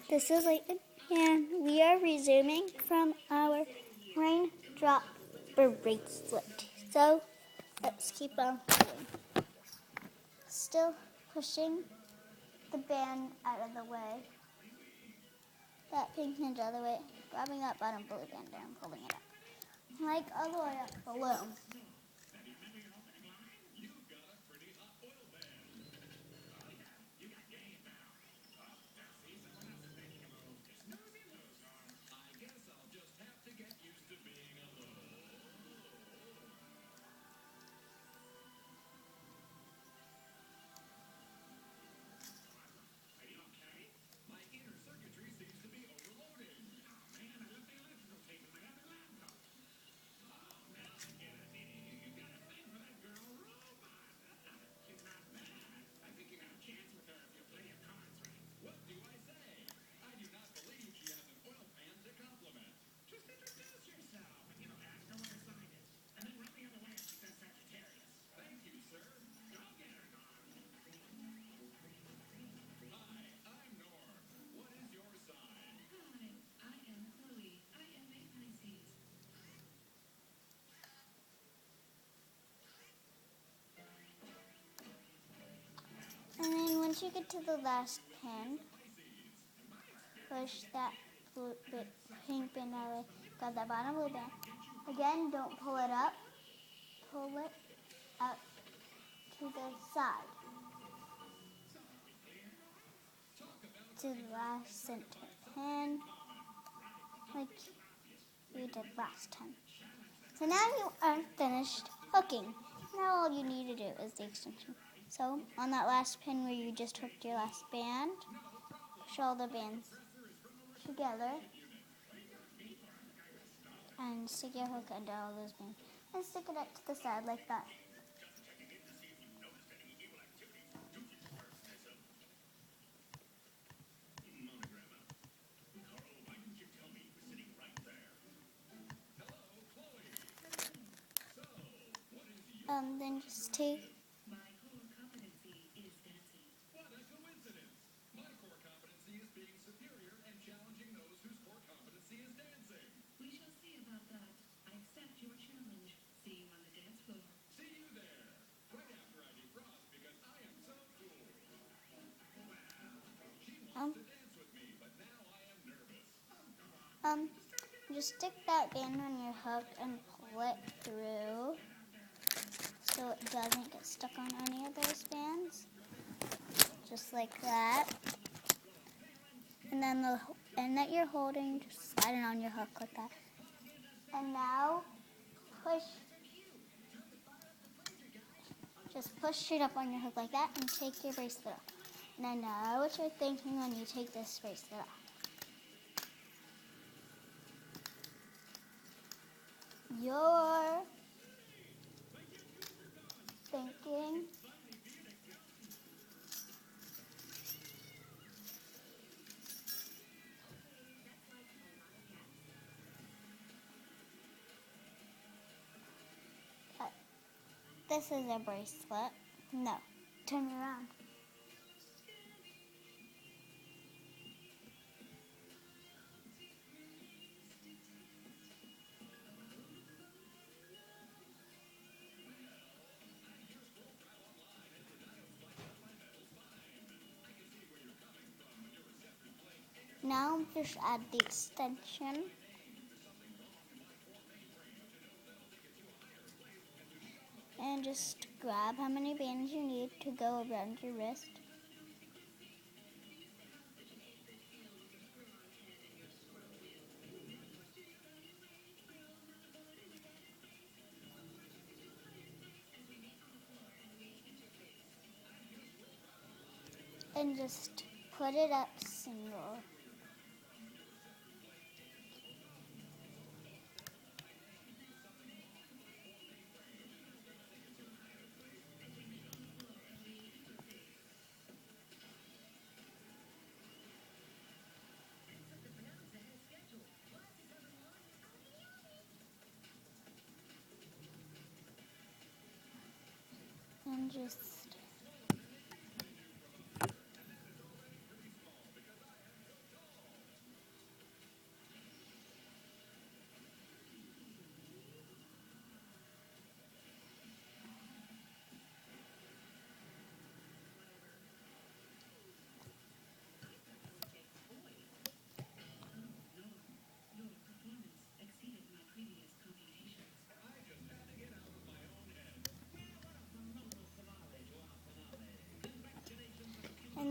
This is Leighton, and we are resuming from our raindrop bracelet. So let's keep on going. Still pushing the band out of the way. That pink hinge out of the way. Grabbing that bottom blue band there and pulling it up. Like all the way up the balloon. And then once you get to the last pin, push that pink band out of the way. Grab that bottom blue band. Again, don't pull it up. Pull it up to the side. To the last center pin. Like you did last time. So now you are finished hooking. Now all you need to do is the extension. So on that last pin where you just hooked your last band, push all the bands together and stick your hook under all those bands. And stick it up to the side like that. Then just take My core competency is dancing. What a coincidence! My core competency is being superior and challenging those whose core competency is dancing. We shall see about that. I accept your challenge. See you on the dance floor. See you there! Right after I defrost because I am so cool. She wants to dance with me, but now I am nervous. Just stick that band on your hook and pull it through so it doesn't get stuck on any of those bands. Just like that. And then the end that you're holding, just slide it on your hook like that. And now just push straight up on your hook like that and take your bracelet off. And I know what you're thinking when you take this bracelet off. You're thinking that this is a bracelet. No, turn it around. Now just add the extension. And just grab how many bands you need to go around your wrist. And just put it up single. And just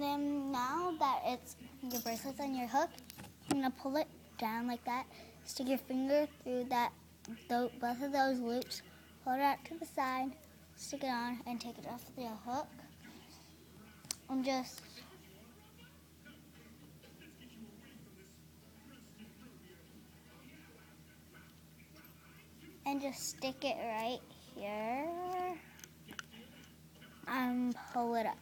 then now that it's your bracelet's on your hook, you're gonna pull it down like that. Stick your finger through both of those loops. Hold it out to the side. Stick it on and take it off the hook. And just stick it right here and pull it up.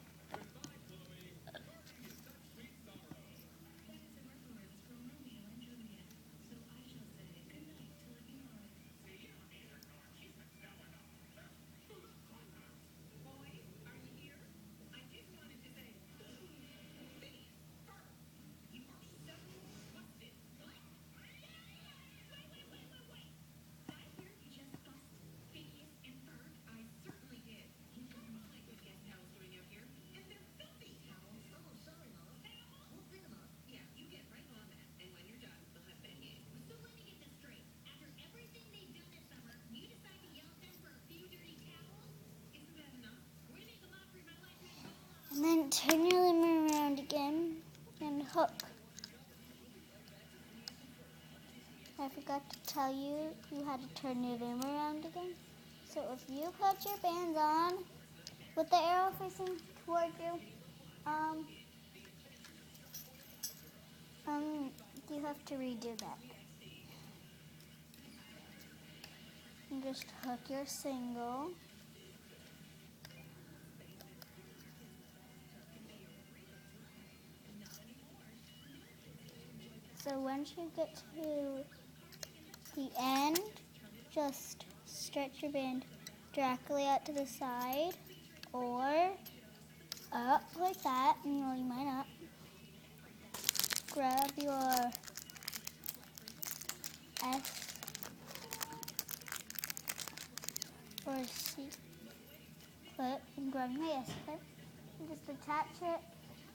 And then turn your limb around again and hook. I forgot to tell you, you had to turn your limb around again. So if you put your bands on with the arrow facing toward you, you have to redo that. And just hook your single. So once you get to the end, just stretch your band directly out to the side or up like that. No, you might not. Grab your S or C clip and grab my S clip and just attach it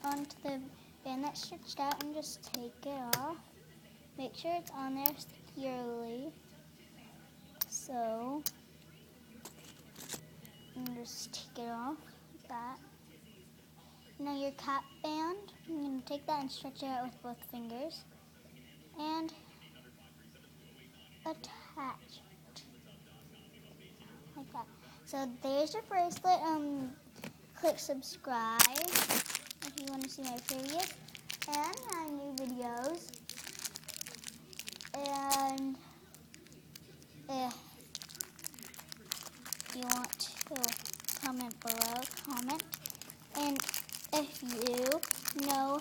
onto the band that's stretched out and just take it off. Make sure it's on there securely. So, and just take it off like that. Now your cap band, I'm going to take that and stretch it out with both fingers and attach it like that. So there's your bracelet. Click subscribe if you want to see my previous and my new videos. And if you want to comment below, comment. And if you know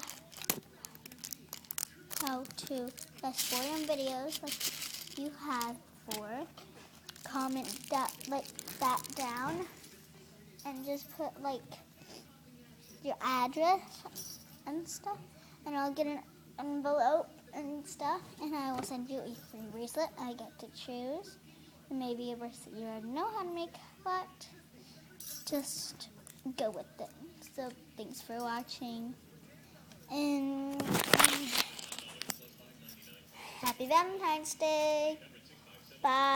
how to guess for videos like you had before, comment that down and just put like your address and stuff, and I'll get an envelope and stuff, and I will send you a free bracelet. I get to choose. It may be a bracelet you already know how to make, but just go with it. So thanks for watching, and happy Valentine's Day. Bye.